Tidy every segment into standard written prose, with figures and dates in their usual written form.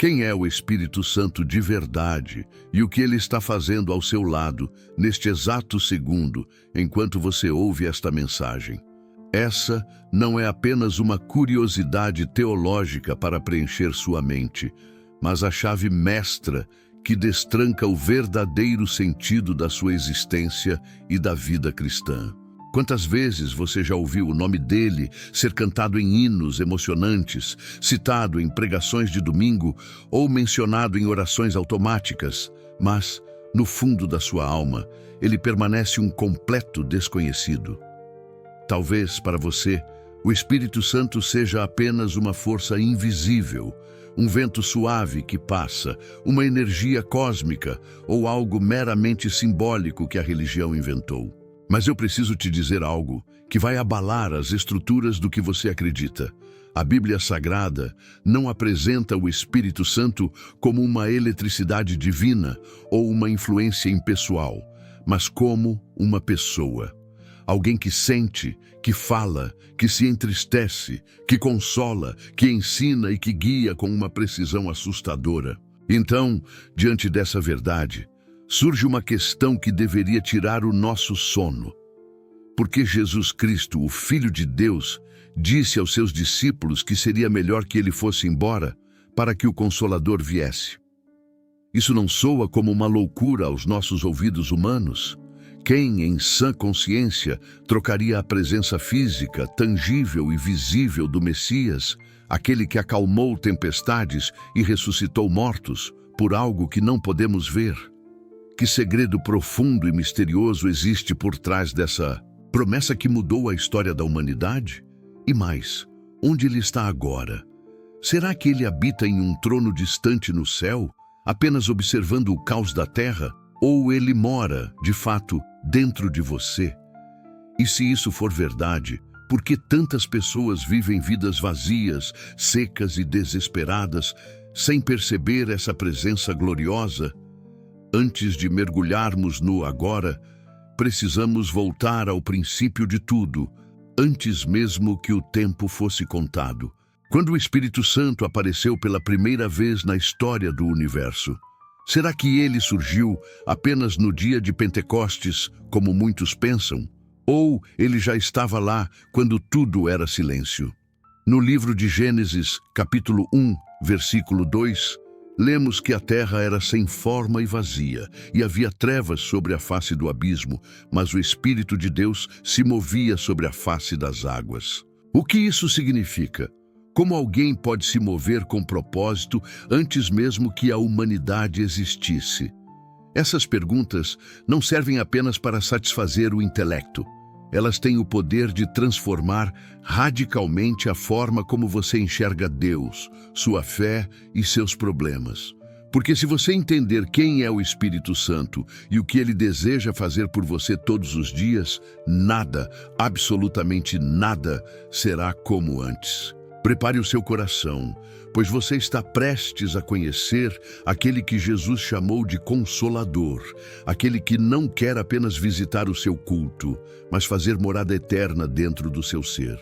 Quem é o Espírito Santo de verdade e o que ele está fazendo ao seu lado, neste exato segundo, enquanto você ouve esta mensagem? Essa não é apenas uma curiosidade teológica para preencher sua mente, mas a chave mestra que destranca o verdadeiro sentido da sua existência e da vida cristã. Quantas vezes você já ouviu o nome dele ser cantado em hinos emocionantes, citado em pregações de domingo ou mencionado em orações automáticas, mas, no fundo da sua alma, ele permanece um completo desconhecido? Talvez, para você, o Espírito Santo seja apenas uma força invisível, um vento suave que passa, uma energia cósmica ou algo meramente simbólico que a religião inventou. Mas eu preciso te dizer algo que vai abalar as estruturas do que você acredita. A Bíblia Sagrada não apresenta o Espírito Santo como uma eletricidade divina ou uma influência impessoal, mas como uma pessoa. Alguém que sente, que fala, que se entristece, que consola, que ensina e que guia com uma precisão assustadora. Então, diante dessa verdade, surge uma questão que deveria tirar o nosso sono. Por que Jesus Cristo, o Filho de Deus, disse aos seus discípulos que seria melhor que ele fosse embora para que o Consolador viesse? Isso não soa como uma loucura aos nossos ouvidos humanos? Quem, em sã consciência, trocaria a presença física, tangível e visível do Messias, aquele que acalmou tempestades e ressuscitou mortos, por algo que não podemos ver? Que segredo profundo e misterioso existe por trás dessa promessa que mudou a história da humanidade? E mais, onde ele está agora? Será que ele habita em um trono distante no céu, apenas observando o caos da terra? Ou ele mora, de fato, dentro de você? E se isso for verdade, por que tantas pessoas vivem vidas vazias, secas e desesperadas, sem perceber essa presença gloriosa? Antes de mergulharmos no agora, precisamos voltar ao princípio de tudo, antes mesmo que o tempo fosse contado. Quando o Espírito Santo apareceu pela primeira vez na história do universo, será que ele surgiu apenas no dia de Pentecostes, como muitos pensam? Ou ele já estava lá quando tudo era silêncio? No livro de Gênesis, capítulo 1, versículo 2, lemos que a terra era sem forma e vazia, e havia trevas sobre a face do abismo, mas o Espírito de Deus se movia sobre a face das águas. O que isso significa? Como alguém pode se mover com propósito antes mesmo que a humanidade existisse? Essas perguntas não servem apenas para satisfazer o intelecto. Elas têm o poder de transformar radicalmente a forma como você enxerga Deus, sua fé e seus problemas. Porque se você entender quem é o Espírito Santo e o que ele deseja fazer por você todos os dias, nada, absolutamente nada, será como antes. Prepare o seu coração, pois você está prestes a conhecer aquele que Jesus chamou de Consolador, aquele que não quer apenas visitar o seu culto, mas fazer morada eterna dentro do seu ser.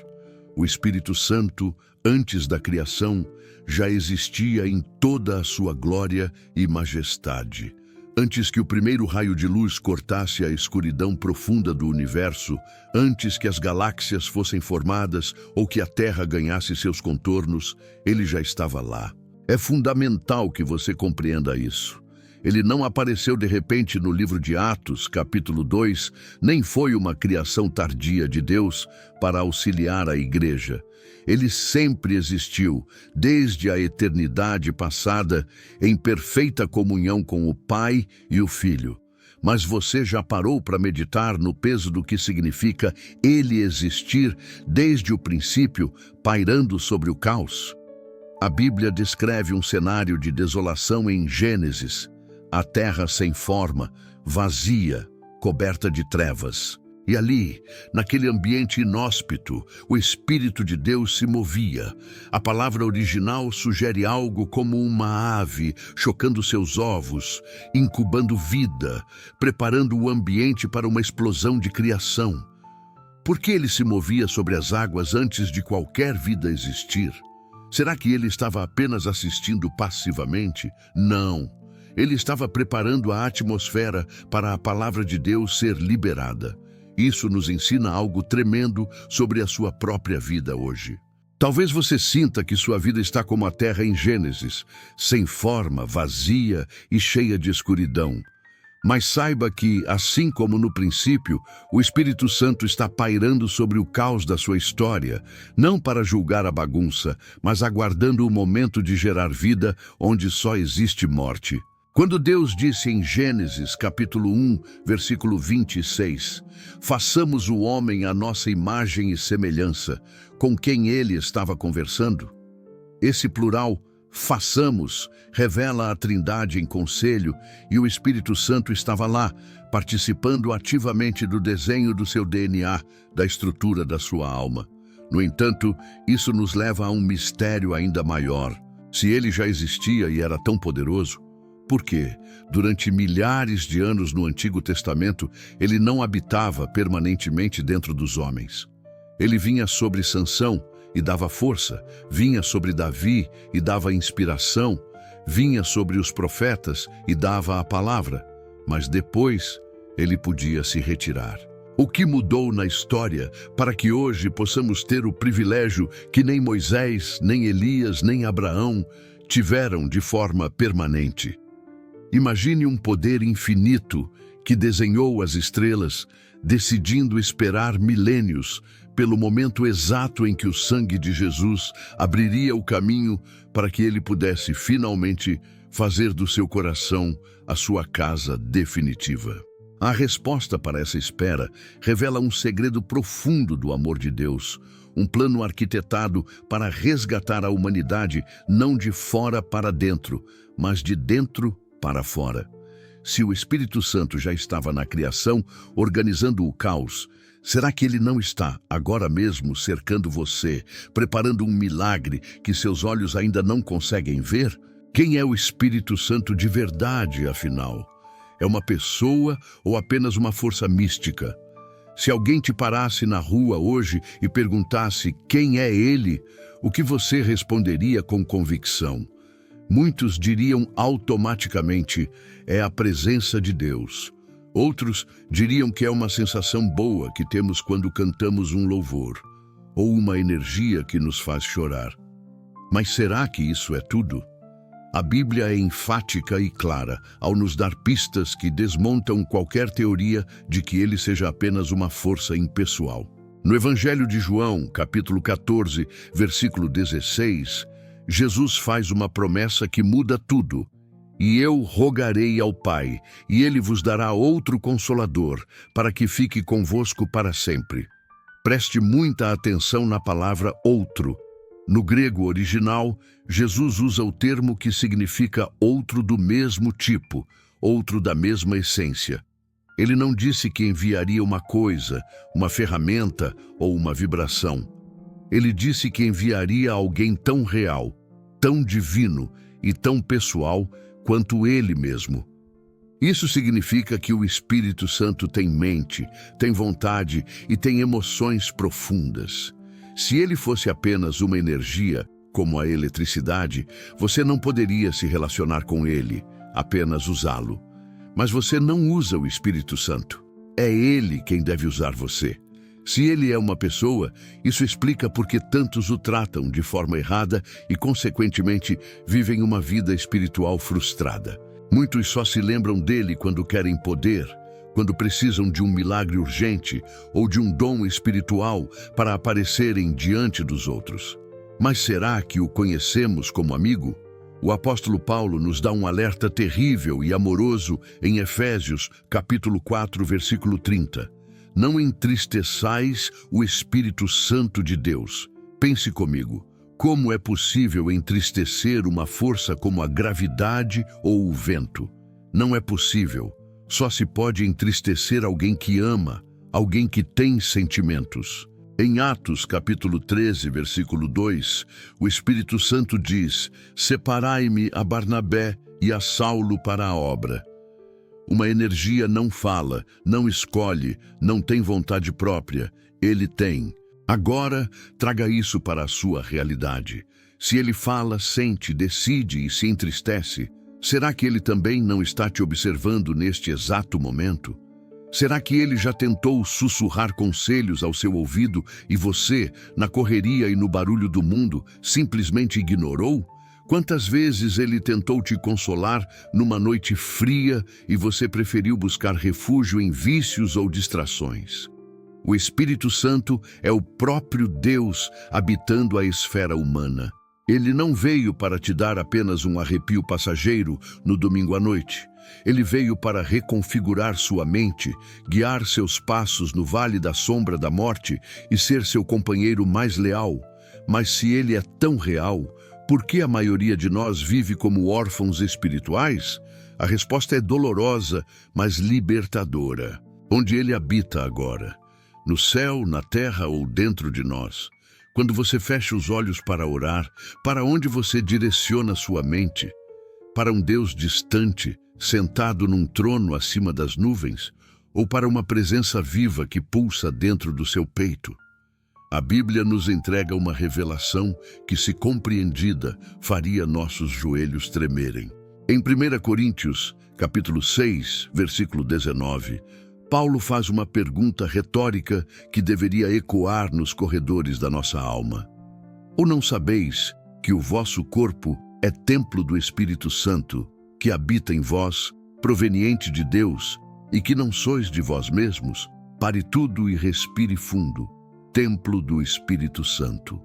O Espírito Santo, antes da criação, já existia em toda a sua glória e majestade. Antes que o primeiro raio de luz cortasse a escuridão profunda do universo, antes que as galáxias fossem formadas ou que a Terra ganhasse seus contornos, ele já estava lá. É fundamental que você compreenda isso. Ele não apareceu de repente no livro de Atos, capítulo 2, nem foi uma criação tardia de Deus para auxiliar a igreja. Ele sempre existiu, desde a eternidade passada, em perfeita comunhão com o Pai e o Filho. Mas você já parou para meditar no peso do que significa ele existir desde o princípio, pairando sobre o caos? A Bíblia descreve um cenário de desolação em Gênesis. A terra sem forma, vazia, coberta de trevas. E ali, naquele ambiente inóspito, o Espírito de Deus se movia. A palavra original sugere algo como uma ave chocando seus ovos, incubando vida, preparando o ambiente para uma explosão de criação. Por que ele se movia sobre as águas antes de qualquer vida existir? Será que ele estava apenas assistindo passivamente? Não. Ele estava preparando a atmosfera para a palavra de Deus ser liberada. Isso nos ensina algo tremendo sobre a sua própria vida hoje. Talvez você sinta que sua vida está como a terra em Gênesis, sem forma, vazia e cheia de escuridão. Mas saiba que, assim como no princípio, o Espírito Santo está pairando sobre o caos da sua história, não para julgar a bagunça, mas aguardando o momento de gerar vida onde só existe morte. Quando Deus disse em Gênesis, capítulo 1, versículo 26, façamos o homem à nossa imagem e semelhança, com quem ele estava conversando, esse plural, façamos, revela a Trindade em conselho e o Espírito Santo estava lá, participando ativamente do desenho do seu DNA, da estrutura da sua alma. No entanto, isso nos leva a um mistério ainda maior. Se ele já existia e era tão poderoso, por quê? Durante milhares de anos no Antigo Testamento, ele não habitava permanentemente dentro dos homens. Ele vinha sobre Sansão e dava força, vinha sobre Davi e dava inspiração, vinha sobre os profetas e dava a palavra, mas depois ele podia se retirar. O que mudou na história para que hoje possamos ter o privilégio que nem Moisés, nem Elias, nem Abraão tiveram de forma permanente? Imagine um poder infinito que desenhou as estrelas, decidindo esperar milênios pelo momento exato em que o sangue de Jesus abriria o caminho para que ele pudesse finalmente fazer do seu coração a sua casa definitiva. A resposta para essa espera revela um segredo profundo do amor de Deus, um plano arquitetado para resgatar a humanidade não de fora para dentro, mas de dentro para fora. Se o Espírito Santo já estava na criação, organizando o caos, será que ele não está, agora mesmo, cercando você, preparando um milagre que seus olhos ainda não conseguem ver? Quem é o Espírito Santo de verdade, afinal? É uma pessoa ou apenas uma força mística? Se alguém te parasse na rua hoje e perguntasse quem é ele, o que você responderia com convicção? Muitos diriam automaticamente, é a presença de Deus. Outros diriam que é uma sensação boa que temos quando cantamos um louvor, ou uma energia que nos faz chorar. Mas será que isso é tudo? A Bíblia é enfática e clara ao nos dar pistas que desmontam qualquer teoria de que ele seja apenas uma força impessoal. No Evangelho de João, capítulo 14, versículo 16, Jesus faz uma promessa que muda tudo. E eu rogarei ao Pai, e ele vos dará outro Consolador, para que fique convosco para sempre. Preste muita atenção na palavra outro. No grego original, Jesus usa o termo que significa outro do mesmo tipo, outro da mesma essência. Ele não disse que enviaria uma coisa, uma ferramenta ou uma vibração. Ele disse que enviaria alguém tão real, tão divino e tão pessoal quanto ele mesmo. Isso significa que o Espírito Santo tem mente, tem vontade e tem emoções profundas. Se ele fosse apenas uma energia, como a eletricidade, você não poderia se relacionar com ele, apenas usá-lo. Mas você não usa o Espírito Santo. É ele quem deve usar você. Se ele é uma pessoa, isso explica por que tantos o tratam de forma errada e, consequentemente, vivem uma vida espiritual frustrada. Muitos só se lembram dele quando querem poder, quando precisam de um milagre urgente ou de um dom espiritual para aparecerem diante dos outros. Mas será que o conhecemos como amigo? O apóstolo Paulo nos dá um alerta terrível e amoroso em Efésios, capítulo 4, versículo 30. Não entristeçais o Espírito Santo de Deus. Pense comigo, como é possível entristecer uma força como a gravidade ou o vento? Não é possível. Só se pode entristecer alguém que ama, alguém que tem sentimentos. Em Atos, capítulo 13, versículo 2, o Espírito Santo diz: separai-me a Barnabé e a Saulo para a obra. Uma energia não fala, não escolhe, não tem vontade própria. Ele tem. Agora, traga isso para a sua realidade. Se ele fala, sente, decide e se entristece, será que ele também não está te observando neste exato momento? Será que ele já tentou sussurrar conselhos ao seu ouvido e você, na correria e no barulho do mundo, simplesmente ignorou? Quantas vezes ele tentou te consolar numa noite fria e você preferiu buscar refúgio em vícios ou distrações? O Espírito Santo é o próprio Deus habitando a esfera humana. Ele não veio para te dar apenas um arrepio passageiro no domingo à noite. Ele veio para reconfigurar sua mente, guiar seus passos no vale da sombra da morte e ser seu companheiro mais leal. Mas se ele é tão real, por que a maioria de nós vive como órfãos espirituais? A resposta é dolorosa, mas libertadora. Onde ele habita agora? No céu, na terra ou dentro de nós? Quando você fecha os olhos para orar, para onde você direciona sua mente? Para um Deus distante, sentado num trono acima das nuvens, ou para uma presença viva que pulsa dentro do seu peito? A Bíblia nos entrega uma revelação que, se compreendida, faria nossos joelhos tremerem. Em 1 Coríntios, capítulo 6, versículo 19, Paulo faz uma pergunta retórica que deveria ecoar nos corredores da nossa alma. Ou não sabeis que o vosso corpo é templo do Espírito Santo, que habita em vós, proveniente de Deus, e que não sois de vós mesmos? Pare tudo e respire fundo. Templo do Espírito Santo.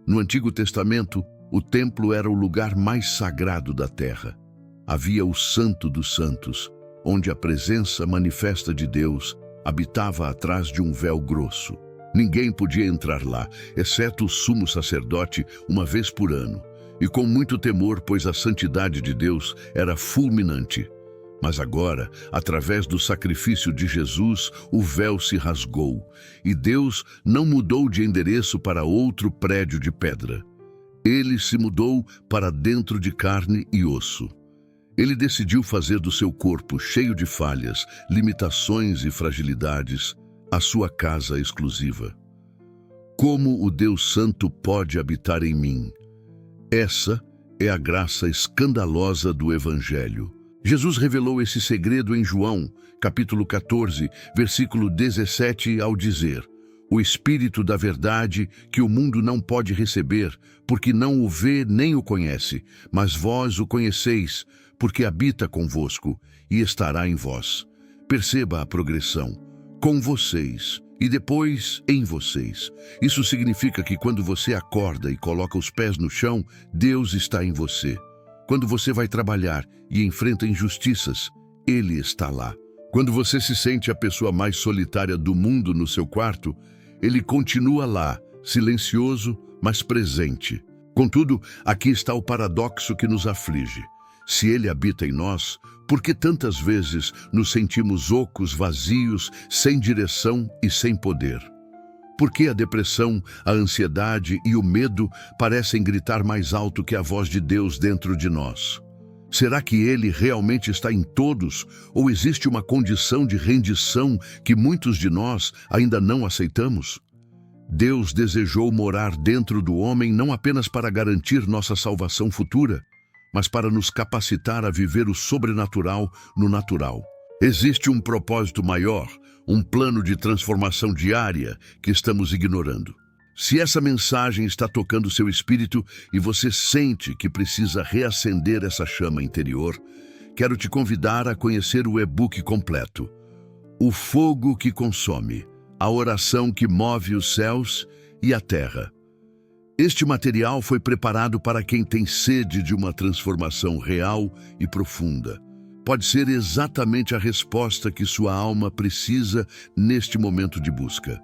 No Antigo Testamento, o templo era o lugar mais sagrado da terra. Havia o Santo dos Santos, onde a presença manifesta de Deus habitava atrás de um véu grosso. Ninguém podia entrar lá, exceto o sumo sacerdote, uma vez por ano, e com muito temor, pois a santidade de Deus era fulminante. Mas agora, através do sacrifício de Jesus, o véu se rasgou, e Deus não mudou de endereço para outro prédio de pedra. Ele se mudou para dentro de carne e osso. Ele decidiu fazer do seu corpo, cheio de falhas, limitações e fragilidades, a sua casa exclusiva. Como o Deus Santo pode habitar em mim? Essa é a graça escandalosa do Evangelho. Jesus revelou esse segredo em João, capítulo 14, versículo 17, ao dizer: o Espírito da verdade, que o mundo não pode receber, porque não o vê nem o conhece, mas vós o conheceis, porque habita convosco e estará em vós. Perceba a progressão. Com vocês e depois em vocês. Isso significa que quando você acorda e coloca os pés no chão, Deus está em você. Quando você vai trabalhar e enfrenta injustiças, Ele está lá. Quando você se sente a pessoa mais solitária do mundo no seu quarto, Ele continua lá, silencioso, mas presente. Contudo, aqui está o paradoxo que nos aflige. Se Ele habita em nós, por que tantas vezes nos sentimos ocos, vazios, sem direção e sem poder? Por que a depressão, a ansiedade e o medo parecem gritar mais alto que a voz de Deus dentro de nós? Será que Ele realmente está em todos, ou existe uma condição de rendição que muitos de nós ainda não aceitamos? Deus desejou morar dentro do homem não apenas para garantir nossa salvação futura, mas para nos capacitar a viver o sobrenatural no natural. Existe um propósito maior, um plano de transformação diária que estamos ignorando. Se essa mensagem está tocando seu espírito e você sente que precisa reacender essa chama interior, quero te convidar a conhecer o e-book completo. O fogo que consome, a oração que move os céus e a terra. Este material foi preparado para quem tem sede de uma transformação real e profunda. Pode ser exatamente a resposta que sua alma precisa neste momento de busca.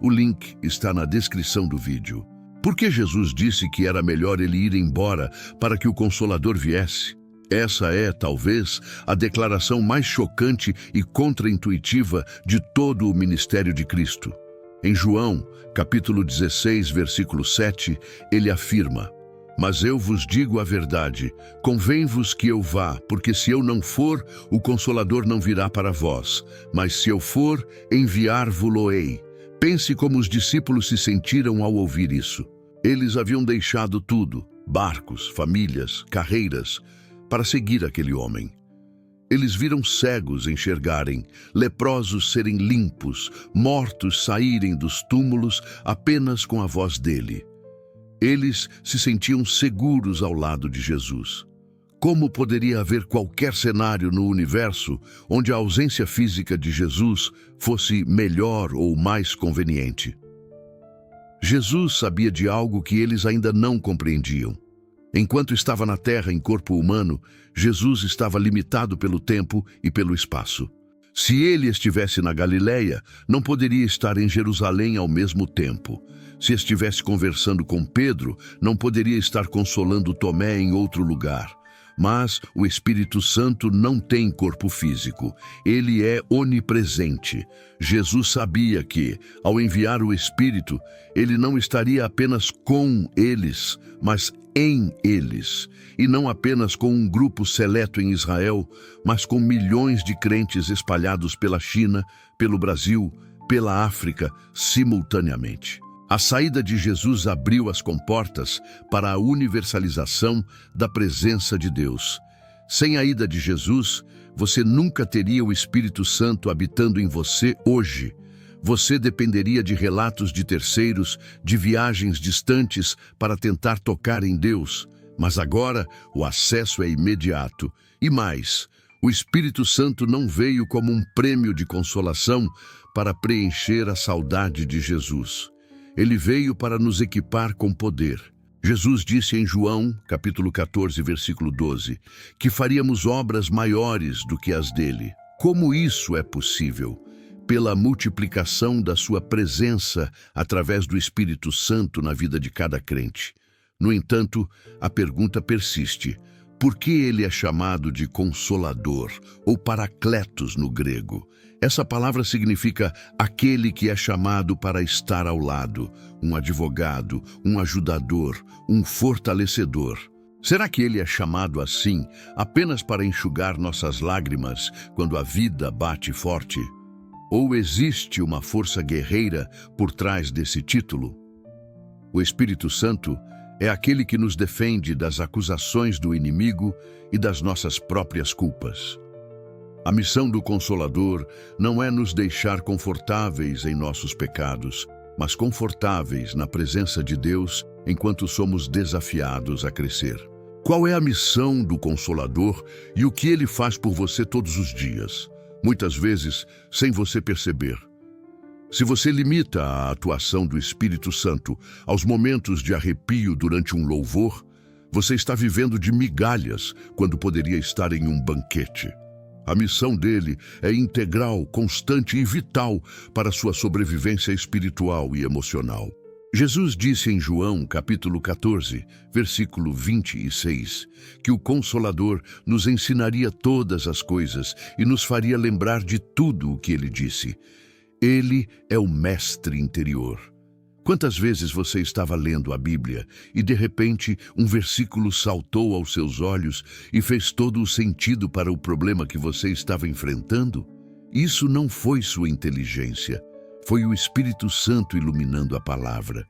O link está na descrição do vídeo. Por que Jesus disse que era melhor ele ir embora para que o Consolador viesse? Essa é, talvez, a declaração mais chocante e contraintuitiva de todo o ministério de Cristo. Em João, capítulo 16, versículo 7, ele afirma: mas eu vos digo a verdade, convém-vos que eu vá, porque se eu não for, o Consolador não virá para vós, mas se eu for, enviar-vo-lo-ei. Pense como os discípulos se sentiram ao ouvir isso. Eles haviam deixado tudo, barcos, famílias, carreiras, para seguir aquele homem. Eles viram cegos enxergarem, leprosos serem limpos, mortos saírem dos túmulos apenas com a voz dele. Eles se sentiam seguros ao lado de Jesus. Como poderia haver qualquer cenário no universo onde a ausência física de Jesus fosse melhor ou mais conveniente? Jesus sabia de algo que eles ainda não compreendiam. Enquanto estava na terra em corpo humano, Jesus estava limitado pelo tempo e pelo espaço. Se ele estivesse na Galileia, não poderia estar em Jerusalém ao mesmo tempo. Se estivesse conversando com Pedro, não poderia estar consolando Tomé em outro lugar. Mas o Espírito Santo não tem corpo físico. Ele é onipresente. Jesus sabia que, ao enviar o Espírito, ele não estaria apenas com eles, mas em eles. E não apenas com um grupo seleto em Israel, mas com milhões de crentes espalhados pela China, pelo Brasil, pela África, simultaneamente. A saída de Jesus abriu as comportas para a universalização da presença de Deus. Sem a ida de Jesus, você nunca teria o Espírito Santo habitando em você hoje. Você dependeria de relatos de terceiros, de viagens distantes para tentar tocar em Deus. Mas agora o acesso é imediato. E mais, o Espírito Santo não veio como um prêmio de consolação para preencher a saudade de Jesus. Ele veio para nos equipar com poder. Jesus disse em João, capítulo 14, versículo 12, que faríamos obras maiores do que as dele. Como isso é possível? Pela multiplicação da sua presença através do Espírito Santo na vida de cada crente. No entanto, a pergunta persiste. Por que ele é chamado de Consolador, ou Paracletos no grego? Essa palavra significa aquele que é chamado para estar ao lado, um advogado, um ajudador, um fortalecedor. Será que ele é chamado assim apenas para enxugar nossas lágrimas quando a vida bate forte? Ou existe uma força guerreira por trás desse título? O Espírito Santo é aquele que nos defende das acusações do inimigo e das nossas próprias culpas. A missão do Consolador não é nos deixar confortáveis em nossos pecados, mas confortáveis na presença de Deus enquanto somos desafiados a crescer. Qual é a missão do Consolador e o que ele faz por você todos os dias? Muitas vezes, sem você perceber. Se você limita a atuação do Espírito Santo aos momentos de arrepio durante um louvor, você está vivendo de migalhas quando poderia estar em um banquete. A missão dele é integral, constante e vital para sua sobrevivência espiritual e emocional. Jesus disse em João, capítulo 14, versículo 26, que o Consolador nos ensinaria todas as coisas e nos faria lembrar de tudo o que ele disse. Ele é o mestre interior. Quantas vezes você estava lendo a Bíblia e, de repente, um versículo saltou aos seus olhos e fez todo o sentido para o problema que você estava enfrentando? Isso não foi sua inteligência, foi o Espírito Santo iluminando a palavra.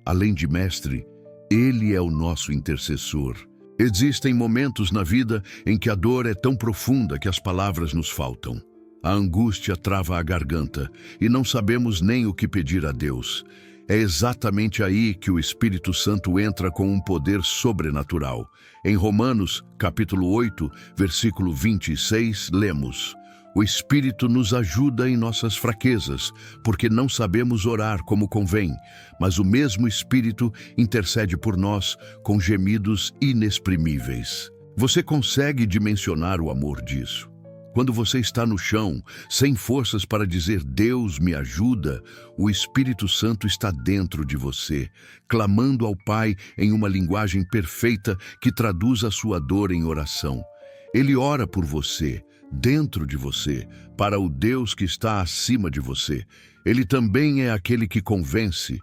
Além de mestre, ele é o nosso intercessor. Existem momentos na vida em que a dor é tão profunda que as palavras nos faltam. A angústia trava a garganta e não sabemos nem o que pedir a Deus. É exatamente aí que o Espírito Santo entra com um poder sobrenatural. Em Romanos, capítulo 8, versículo 26, lemos: O Espírito nos ajuda em nossas fraquezas, porque não sabemos orar como convém, mas o mesmo Espírito intercede por nós com gemidos inexprimíveis. Você consegue dimensionar o amor disso? Quando você está no chão, sem forças para dizer Deus me ajuda, o Espírito Santo está dentro de você, clamando ao Pai em uma linguagem perfeita que traduz a sua dor em oração. Ele ora por você, dentro de você, para o Deus que está acima de você. Ele também é aquele que convence.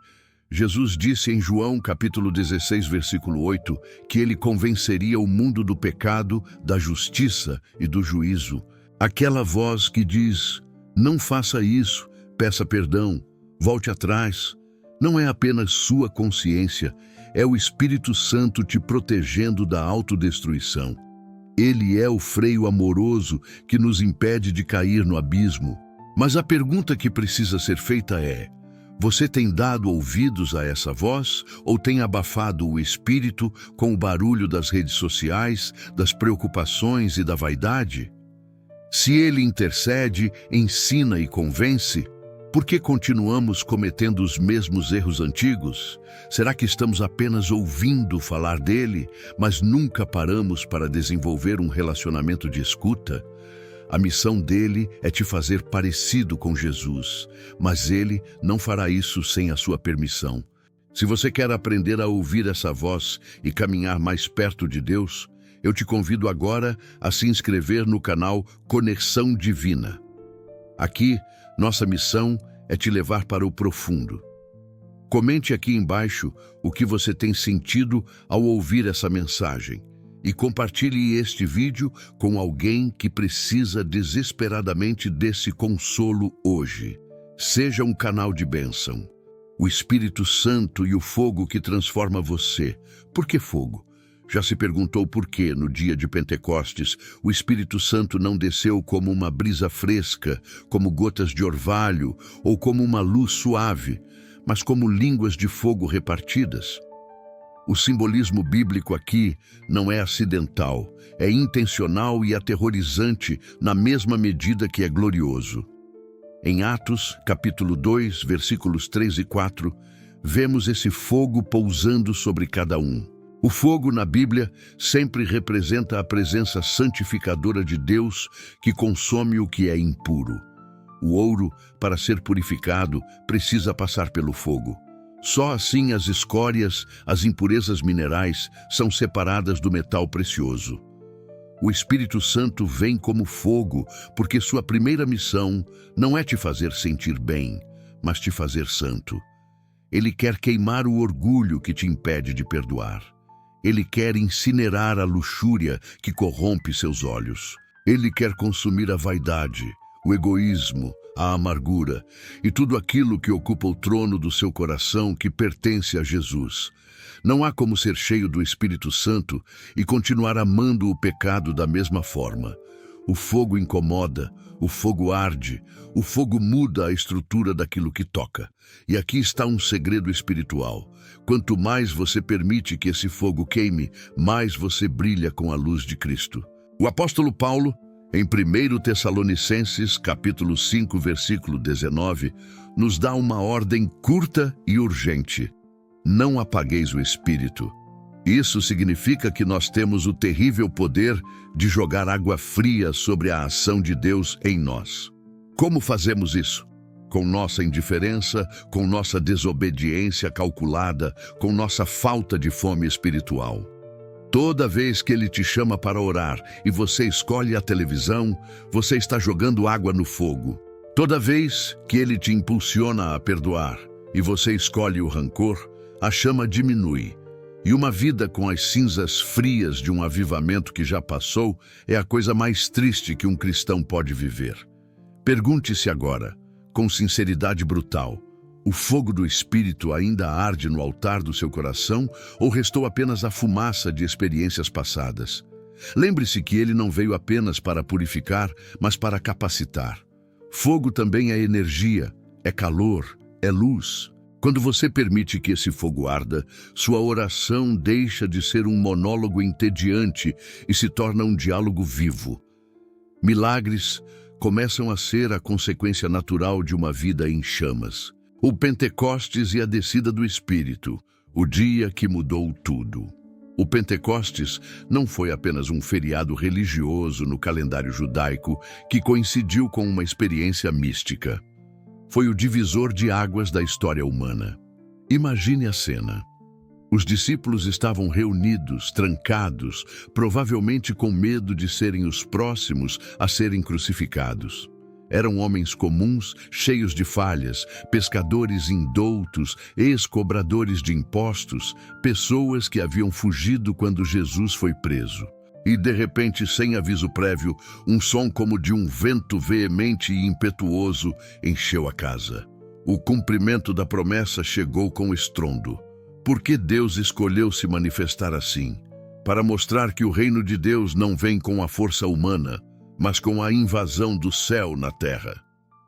Jesus disse em João capítulo 16, versículo 8, que ele convenceria o mundo do pecado, da justiça e do juízo. Aquela voz que diz, não faça isso, peça perdão, volte atrás, Não é apenas sua consciência, é o Espírito Santo te protegendo da autodestruição. Ele é o freio amoroso que nos impede de cair no abismo. Mas a pergunta que precisa ser feita é: você tem dado ouvidos a essa voz ou tem abafado o espírito com o barulho das redes sociais, das preocupações e da vaidade? Se ele intercede, ensina e convence, por que continuamos cometendo os mesmos erros antigos? Será que estamos apenas ouvindo falar dele, mas nunca paramos para desenvolver um relacionamento de escuta? A missão dele é te fazer parecido com Jesus, mas ele não fará isso sem a sua permissão. Se você quer aprender a ouvir essa voz e caminhar mais perto de Deus, eu te convido agora a se inscrever no canal Conexão Divina. Aqui, nossa missão é te levar para o profundo. Comente aqui embaixo o que você tem sentido ao ouvir essa mensagem e compartilhe este vídeo com alguém que precisa desesperadamente desse consolo hoje. Seja um canal de bênção. O Espírito Santo e o fogo que transforma você. Por que fogo? Já se perguntou por que, no dia de Pentecostes, o Espírito Santo não desceu como uma brisa fresca, como gotas de orvalho ou como uma luz suave, mas como línguas de fogo repartidas? O simbolismo bíblico aqui não é acidental, é intencional e aterrorizante na mesma medida que é glorioso. Em Atos, capítulo 2, versículos 3 e 4, vemos esse fogo pousando sobre cada um. O fogo na Bíblia sempre representa a presença santificadora de Deus que consome o que é impuro. O ouro, para ser purificado, precisa passar pelo fogo. Só assim as escórias, as impurezas minerais, são separadas do metal precioso. O Espírito Santo vem como fogo, porque sua primeira missão não é te fazer sentir bem, mas te fazer santo. Ele quer queimar o orgulho que te impede de perdoar. Ele quer incinerar a luxúria que corrompe seus olhos. Ele quer consumir a vaidade, o egoísmo, a amargura e tudo aquilo que ocupa o trono do seu coração que pertence a Jesus. Não há como ser cheio do Espírito Santo e continuar amando o pecado da mesma forma. O fogo incomoda, o fogo arde, o fogo muda a estrutura daquilo que toca. E aqui está um segredo espiritual. Quanto mais você permite que esse fogo queime, mais você brilha com a luz de Cristo. O apóstolo Paulo, em 1 Tessalonicenses, capítulo 5, versículo 19, nos dá uma ordem curta e urgente. Não apagueis o Espírito. Isso significa que nós temos o terrível poder de jogar água fria sobre a ação de Deus em nós. Como fazemos isso? Com nossa indiferença, com nossa desobediência calculada, com nossa falta de fome espiritual. Toda vez que Ele te chama para orar e você escolhe a televisão, você está jogando água no fogo. Toda vez que Ele te impulsiona a perdoar e você escolhe o rancor, a chama diminui. E uma vida com as cinzas frias de um avivamento que já passou é a coisa mais triste que um cristão pode viver. Pergunte-se agora, com sinceridade brutal, o fogo do Espírito ainda arde no altar do seu coração ou restou apenas a fumaça de experiências passadas? Lembre-se que ele não veio apenas para purificar, mas para capacitar. Fogo também é energia, é calor, é luz. Quando você permite que esse fogo arda, sua oração deixa de ser um monólogo entediante e se torna um diálogo vivo. Milagres começam a ser a consequência natural de uma vida em chamas. O Pentecostes e a descida do Espírito, o dia que mudou tudo. O Pentecostes não foi apenas um feriado religioso no calendário judaico que coincidiu com uma experiência mística. Foi o divisor de águas da história humana. Imagine a cena. Os discípulos estavam reunidos, trancados, provavelmente com medo de serem os próximos a serem crucificados. Eram homens comuns, cheios de falhas, pescadores indoutos, ex-cobradores de impostos, pessoas que haviam fugido quando Jesus foi preso. E, de repente, sem aviso prévio, um som como de um vento veemente e impetuoso encheu a casa. O cumprimento da promessa chegou com estrondo. Por que Deus escolheu se manifestar assim? Para mostrar que o reino de Deus não vem com a força humana, mas com a invasão do céu na terra.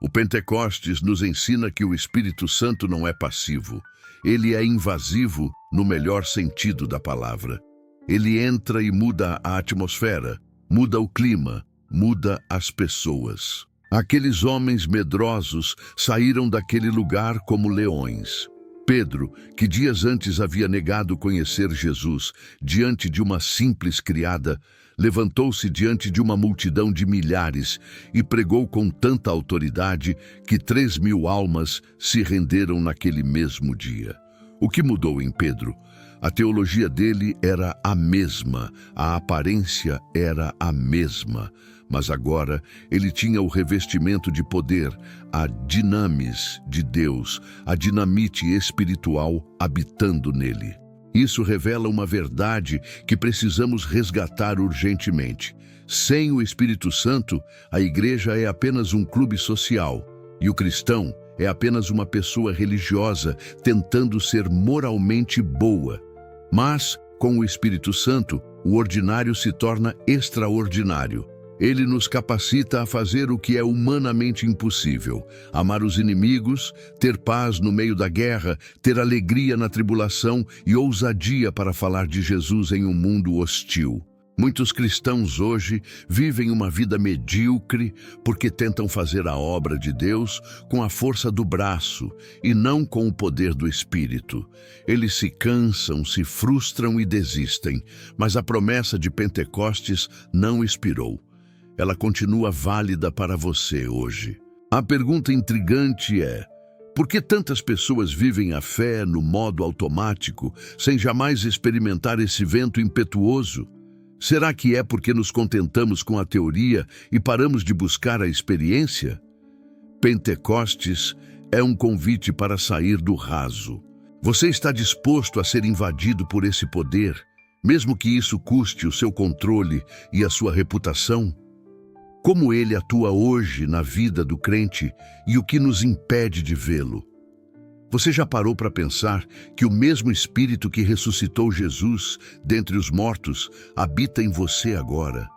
O Pentecostes nos ensina que o Espírito Santo não é passivo. Ele é invasivo no melhor sentido da palavra. Ele entra e muda a atmosfera, muda o clima, muda as pessoas. Aqueles homens medrosos saíram daquele lugar como leões. Pedro, que dias antes havia negado conhecer Jesus diante de uma simples criada, levantou-se diante de uma multidão de milhares e pregou com tanta autoridade que 3.000 almas se renderam naquele mesmo dia. O que mudou em Pedro? A teologia dele era a mesma, a aparência era a mesma, mas agora ele tinha o revestimento de poder, a dinamis de Deus, a dinamite espiritual habitando nele. Isso revela uma verdade que precisamos resgatar urgentemente. Sem o Espírito Santo, a igreja é apenas um clube social e o cristão é apenas uma pessoa religiosa tentando ser moralmente boa. Mas, com o Espírito Santo, o ordinário se torna extraordinário. Ele nos capacita a fazer o que é humanamente impossível: amar os inimigos, ter paz no meio da guerra, ter alegria na tribulação e ousadia para falar de Jesus em um mundo hostil. Muitos cristãos hoje vivem uma vida medíocre porque tentam fazer a obra de Deus com a força do braço e não com o poder do Espírito. Eles se cansam, se frustram e desistem, mas a promessa de Pentecostes não expirou. Ela continua válida para você hoje. A pergunta intrigante é: por que tantas pessoas vivem a fé no modo automático, sem jamais experimentar esse vento impetuoso? Será que é porque nos contentamos com a teoria e paramos de buscar a experiência? Pentecostes é um convite para sair do raso. Você está disposto a ser invadido por esse poder, mesmo que isso custe o seu controle e a sua reputação? Como ele atua hoje na vida do crente e o que nos impede de vê-lo? Você já parou para pensar que o mesmo Espírito que ressuscitou Jesus dentre os mortos habita em você agora?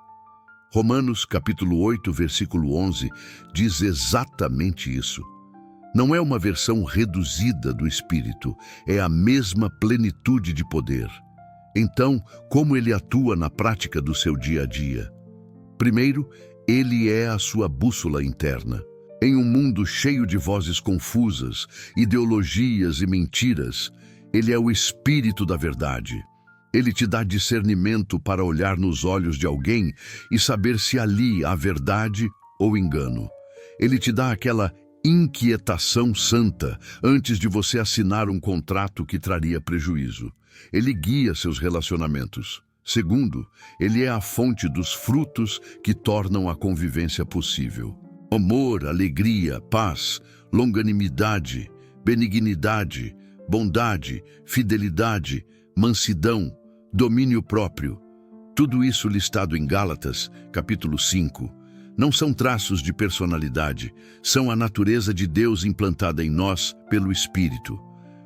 Romanos capítulo 8, versículo 11, diz exatamente isso. Não é uma versão reduzida do Espírito, é a mesma plenitude de poder. Então, como ele atua na prática do seu dia a dia? Primeiro, ele é a sua bússola interna. Em um mundo cheio de vozes confusas, ideologias e mentiras, ele é o Espírito da verdade. Ele te dá discernimento para olhar nos olhos de alguém e saber se ali há verdade ou engano. Ele te dá aquela inquietação santa antes de você assinar um contrato que traria prejuízo. Ele guia seus relacionamentos. Segundo, ele é a fonte dos frutos que tornam a convivência possível. Amor, alegria, paz, longanimidade, benignidade, bondade, fidelidade, mansidão, domínio próprio. Tudo isso listado em Gálatas, capítulo 5. Não são traços de personalidade, são a natureza de Deus implantada em nós pelo Espírito.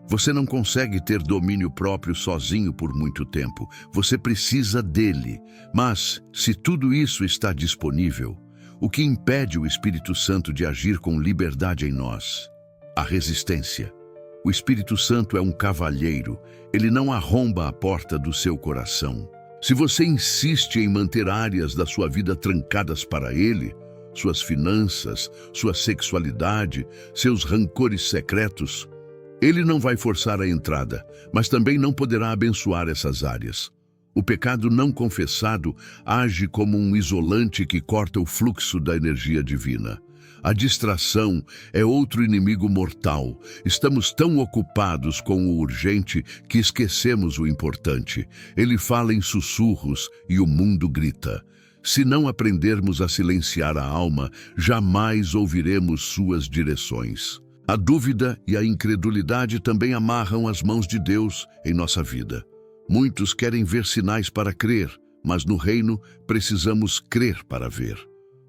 Você não consegue ter domínio próprio sozinho por muito tempo. Você precisa dele. Mas, se tudo isso está disponível, o que impede o Espírito Santo de agir com liberdade em nós? A resistência. O Espírito Santo é um cavalheiro. Ele não arromba a porta do seu coração. Se você insiste em manter áreas da sua vida trancadas para ele, suas finanças, sua sexualidade, seus rancores secretos, ele não vai forçar a entrada, mas também não poderá abençoar essas áreas. O pecado não confessado age como um isolante que corta o fluxo da energia divina. A distração é outro inimigo mortal. Estamos tão ocupados com o urgente que esquecemos o importante. Ele fala em sussurros e o mundo grita. Se não aprendermos a silenciar a alma, jamais ouviremos suas direções. A dúvida e a incredulidade também amarram as mãos de Deus em nossa vida. Muitos querem ver sinais para crer, mas no reino precisamos crer para ver.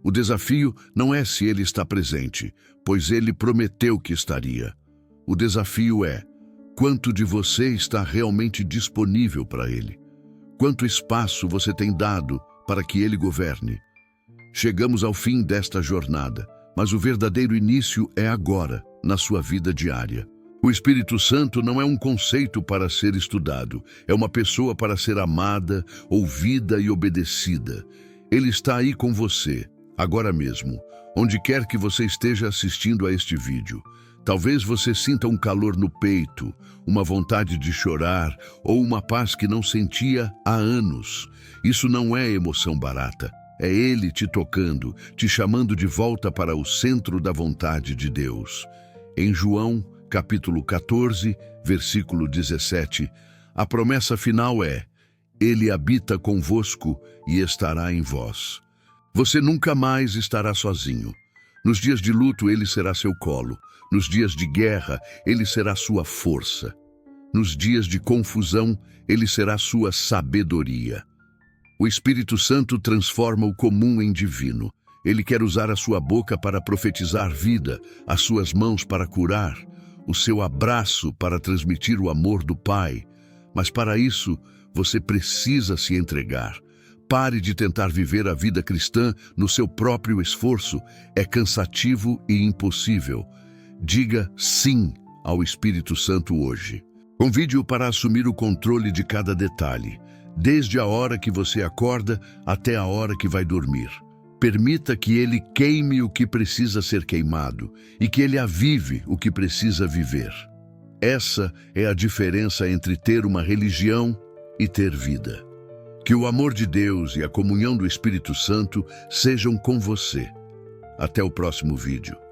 O desafio não é se ele está presente, pois ele prometeu que estaria. O desafio é quanto de você está realmente disponível para ele. Quanto espaço você tem dado para que ele governe. Chegamos ao fim desta jornada, mas o verdadeiro início é agora, na sua vida diária. O Espírito Santo não é um conceito para ser estudado, é uma pessoa para ser amada, ouvida e obedecida. Ele está aí com você, agora mesmo, onde quer que você esteja assistindo a este vídeo. Talvez você sinta um calor no peito, uma vontade de chorar ou uma paz que não sentia há anos. Isso não é emoção barata. É Ele te tocando, te chamando de volta para o centro da vontade de Deus. Em João, capítulo 14, versículo 17, a promessa final é: Ele habita convosco e estará em vós. Você nunca mais estará sozinho. Nos dias de luto, Ele será seu colo. Nos dias de guerra, Ele será sua força. Nos dias de confusão, Ele será sua sabedoria. O Espírito Santo transforma o comum em divino. Ele quer usar a sua boca para profetizar vida, as suas mãos para curar, o seu abraço para transmitir o amor do Pai. Mas para isso, você precisa se entregar. Pare de tentar viver a vida cristã no seu próprio esforço. É cansativo e impossível. Diga sim ao Espírito Santo hoje. Convide-o para assumir o controle de cada detalhe, desde a hora que você acorda até a hora que vai dormir. Permita que Ele queime o que precisa ser queimado e que Ele avive o que precisa viver. Essa é a diferença entre ter uma religião e ter vida. Que o amor de Deus e a comunhão do Espírito Santo sejam com você. Até o próximo vídeo.